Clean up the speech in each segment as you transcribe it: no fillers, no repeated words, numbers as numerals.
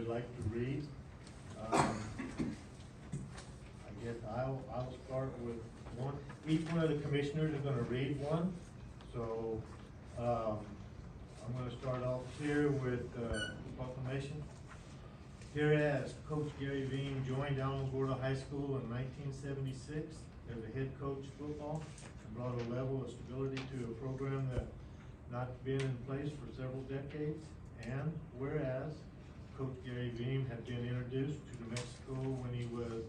would like to read. I guess I'll start with one. Each one of the commissioners is gonna read one. So, I'm gonna start off here with, proclamation. Whereas Coach Gary Hveem joined Alamogordo High School in 1976 as a head coach football and brought a level of stability to a program that not been in place for several decades. And whereas Coach Gary Hveem had been introduced to New Mexico when he was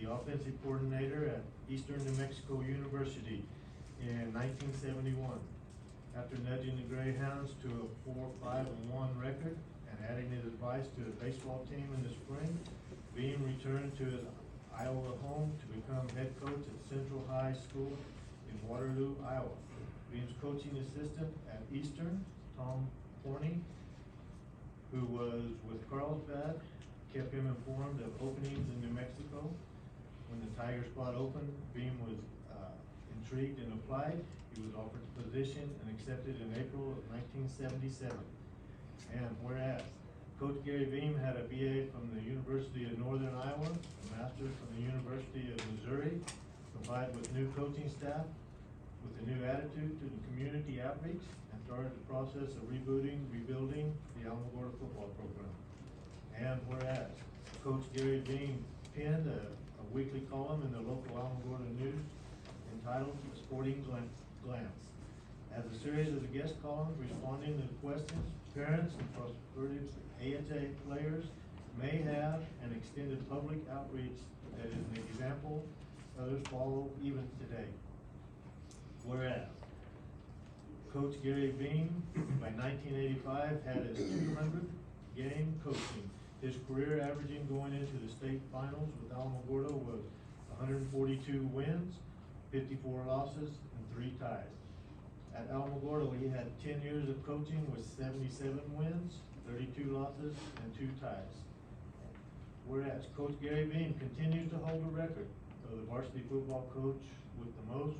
the offensive coordinator at Eastern New Mexico University in 1971. After nudging the Greyhounds to a 4-5-1 record and adding his advice to the baseball team in the spring, Hveem returned to his Iowa home to become head coach at Central High School in Waterloo, Iowa. Hveem's coaching assistant at Eastern, Tom Forney, who was with Carlsbad, kept him informed of openings in New Mexico. When the Tiger spot opened, Hveem was intrigued and applied. He was offered the position and accepted in April of 1977. And whereas Coach Gary Hveem had a BA from the University of Northern Iowa, a master's from the University of Missouri, combined with new coaching staff, with a new attitude to the community outreach, and started the process of rebuilding the Alamogordo football program. And whereas Coach Gary Hveem penned a weekly column in the local Alamogordo news entitled "A Sporting Glance." As a series of the guest columns responding to the questions parents and prospective ASA players may have, and extended public outreach that is an example others follow even today. Whereas Coach Gary Hveem by 1985 had his 200th game coaching. His career averaging going into the state finals with Alamogordo was 142 wins, 54 losses, and 3 ties. At Alamogordo, he had 10 years of coaching with 77 wins, 32 losses, and 2 ties. Whereas Coach Gary Hveem continues to hold the record of the varsity football coach with the most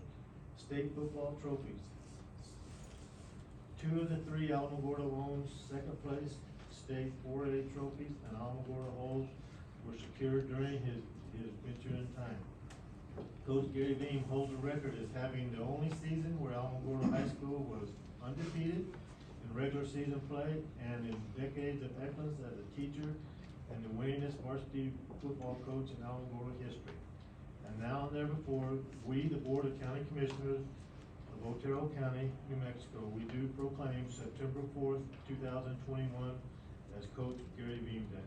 state football trophies. 2 of the 3 Alamogordo owns second place state 4A trophies, and Alamogordo holds were secured during his venture in time. Coach Gary Hveem holds a record as having the only season where Alamogordo High School was undefeated in regular season play, and in decades of excellence as a teacher and the winningest varsity football coach in Alamogordo history. And now and there before, we, the Board of County Commissioners of Otero County, New Mexico, we do proclaim September 4th, 2021 as Coach Gary Hveem Day.